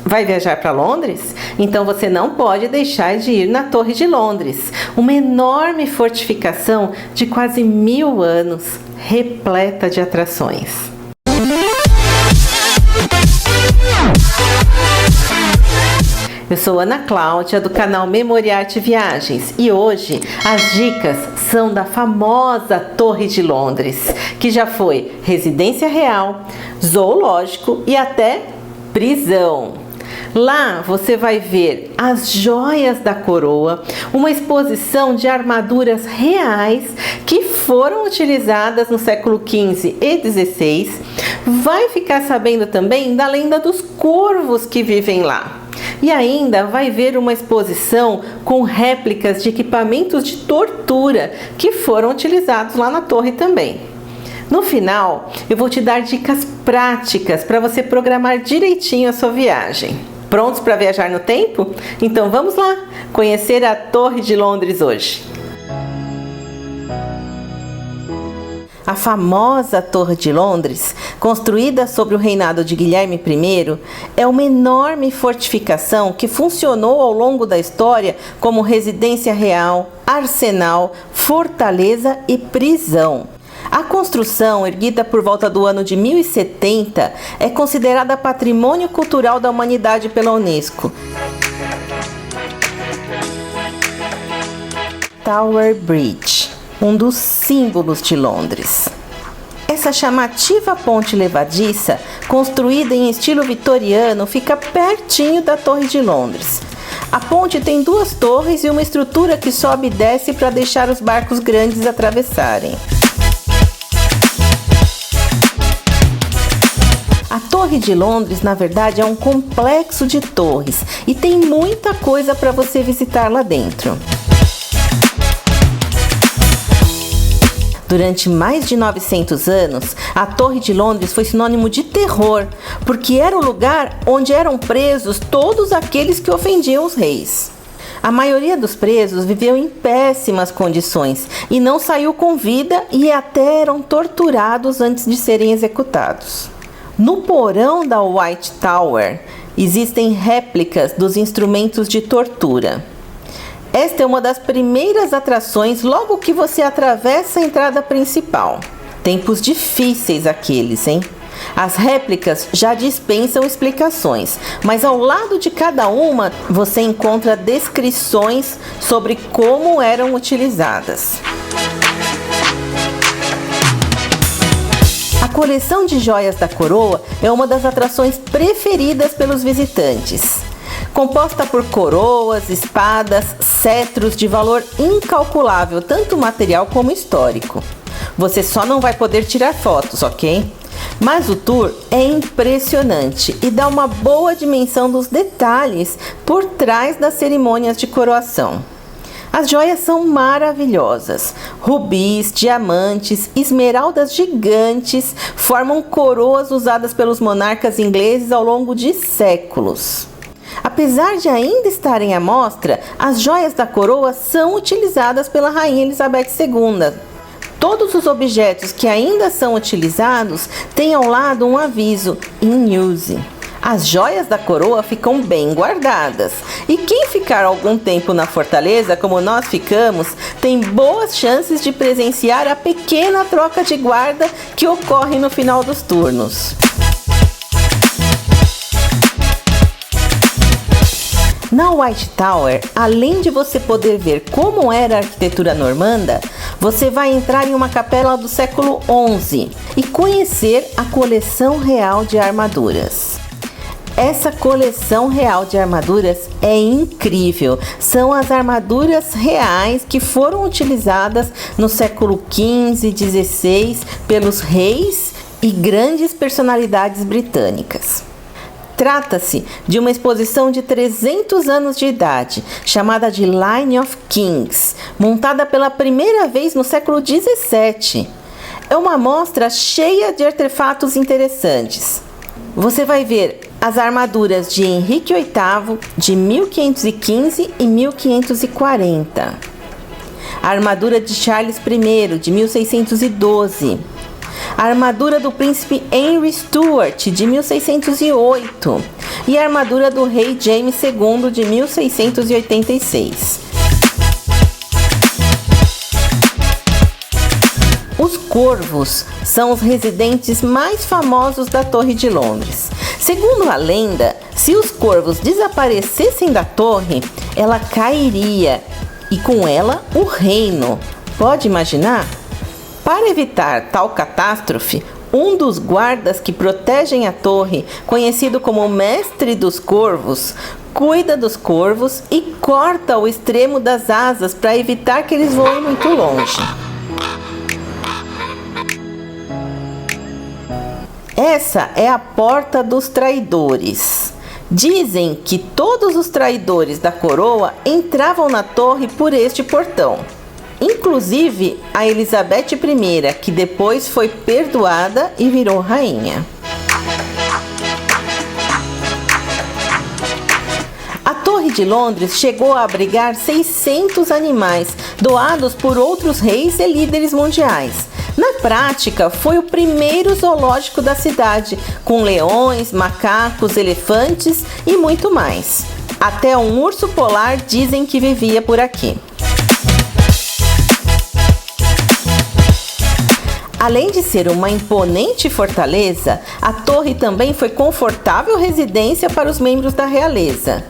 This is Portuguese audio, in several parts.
Vai viajar para Londres? Então você não pode deixar de ir na Torre de Londres, uma enorme fortificação de quase 1000 anos, repleta de atrações. Eu sou Ana Cláudia, do canal Memoriarte Viagens, e hoje as dicas são da famosa Torre de Londres, que já foi residência real, zoológico e até prisão. Lá você vai ver as joias da coroa, uma exposição de armaduras reais que foram utilizadas no século XV e XVI. Vai ficar sabendo também da lenda dos corvos que vivem lá. E ainda vai ver uma exposição com réplicas de equipamentos de tortura que foram utilizados lá na torre também. No final, eu vou te dar dicas práticas para você programar direitinho a sua viagem. Prontos para viajar no tempo? Então vamos lá conhecer a Torre de Londres hoje. A famosa Torre de Londres, construída sob o reinado de Guilherme I, é uma enorme fortificação que funcionou ao longo da história como residência real, arsenal, fortaleza e prisão. A construção, erguida por volta do ano de 1070, é considerada Patrimônio Cultural da Humanidade pela Unesco. Tower Bridge, um dos símbolos de Londres. Essa chamativa ponte levadiça, construída em estilo vitoriano, fica pertinho da Torre de Londres. A ponte tem 2 torres e uma estrutura que sobe e desce para deixar os barcos grandes atravessarem. A Torre de Londres, na verdade, é um complexo de torres e tem muita coisa para você visitar lá dentro. Durante mais de 900 anos, a Torre de Londres foi sinônimo de terror, porque era o lugar onde eram presos todos aqueles que ofendiam os reis. A maioria dos presos viveu em péssimas condições e não saiu com vida e até eram torturados antes de serem executados. No porão da White Tower existem réplicas dos instrumentos de tortura. Esta é uma das primeiras atrações logo que você atravessa a entrada principal. Tempos difíceis aqueles, hein? As réplicas já dispensam explicações, mas ao lado de cada uma você encontra descrições sobre como eram utilizadas. A coleção de joias da coroa é uma das atrações preferidas pelos visitantes. Composta por coroas, espadas, cetros de valor incalculável, tanto material como histórico. Você só não vai poder tirar fotos, ok? Mas o tour é impressionante e dá uma boa dimensão dos detalhes por trás das cerimônias de coroação. As joias são maravilhosas. Rubis, diamantes, esmeraldas gigantes formam coroas usadas pelos monarcas ingleses ao longo de séculos. Apesar de ainda estarem à mostra, as joias da coroa são utilizadas pela Rainha Elizabeth II. Todos os objetos que ainda são utilizados têm ao lado um aviso "In use". As joias da coroa ficam bem guardadas. E quem ficar algum tempo na fortaleza, como nós ficamos, tem boas chances de presenciar a pequena troca de guarda que ocorre no final dos turnos. Na White Tower, além de você poder ver como era a arquitetura normanda, você vai entrar em uma capela do século XI e conhecer a coleção real de armaduras. Essa coleção real de armaduras é incrível. São as armaduras reais que foram utilizadas no século XV e XVI pelos reis e grandes personalidades britânicas. Trata-se de uma exposição de 300 anos de idade, chamada de Line of Kings, montada pela primeira vez no século XVII. É uma amostra cheia de artefatos interessantes. Você vai ver as armaduras de Henrique VIII, de 1515 e 1540. A armadura de Charles I, de 1612. a armadura do príncipe Henry Stuart, de 1608, e a armadura do rei James II, de 1686. Os corvos são os residentes mais famosos da Torre de Londres. Segundo a lenda, se os corvos desaparecessem da torre, ela cairia e com ela o reino. Pode imaginar? Para evitar tal catástrofe, um dos guardas que protegem a torre, conhecido como Mestre dos Corvos, cuida dos corvos e corta o extremo das asas para evitar que eles voem muito longe. Essa é a Porta dos Traidores. Dizem que todos os traidores da coroa entravam na torre por este portão. Inclusive a Elizabeth I, que depois foi perdoada e virou rainha. A Torre de Londres chegou a abrigar 600 animais doados por outros reis e líderes mundiais. Na prática, foi o primeiro zoológico da cidade, com leões, macacos, elefantes e muito mais. Até um urso polar dizem que vivia por aqui. Além de ser uma imponente fortaleza, a torre também foi confortável residência para os membros da realeza.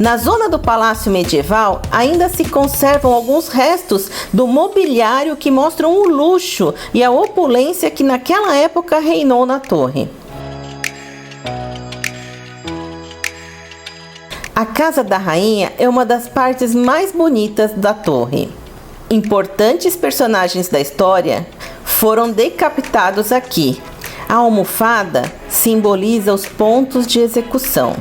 Na zona do palácio medieval, ainda se conservam alguns restos do mobiliário que mostram o luxo e a opulência que naquela época reinou na torre. A Casa da Rainha é uma das partes mais bonitas da torre. Importantes personagens da história foram decapitados aqui. A almofada simboliza os pontos de execução.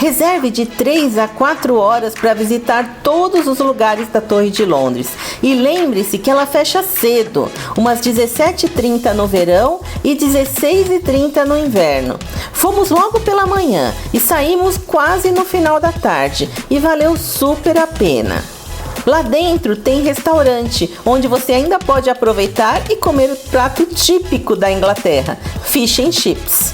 Reserve de 3 a 4 horas para visitar todos os lugares da Torre de Londres. E lembre-se que ela fecha cedo, umas 17h30 no verão e 16h30 no inverno. Fomos logo pela manhã e saímos quase no final da tarde e valeu super a pena. Lá dentro tem restaurante, onde você ainda pode aproveitar e comer o prato típico da Inglaterra, fish and chips.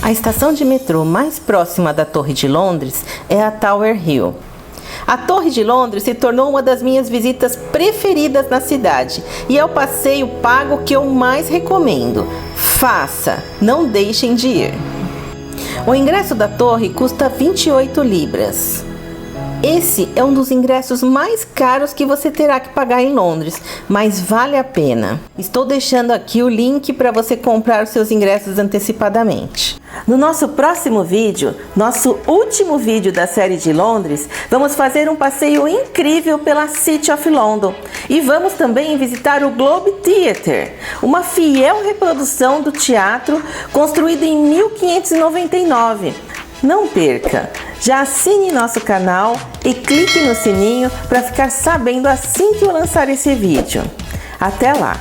A estação de metrô mais próxima da Torre de Londres é a Tower Hill. A Torre de Londres se tornou uma das minhas visitas preferidas na cidade e é o passeio pago que eu mais recomendo. Faça, não deixem de ir. O ingresso da torre custa 28 libras. Esse é um dos ingressos mais caros que você terá que pagar em Londres, mas vale a pena. Estou deixando aqui o link para você comprar os seus ingressos antecipadamente. No nosso próximo vídeo, nosso último vídeo da série de Londres, vamos fazer um passeio incrível pela City of London e vamos também visitar o Globe Theatre, uma fiel reprodução do teatro construído em 1599. Não perca! Já assine nosso canal e clique no sininho para ficar sabendo assim que eu lançar esse vídeo. Até lá!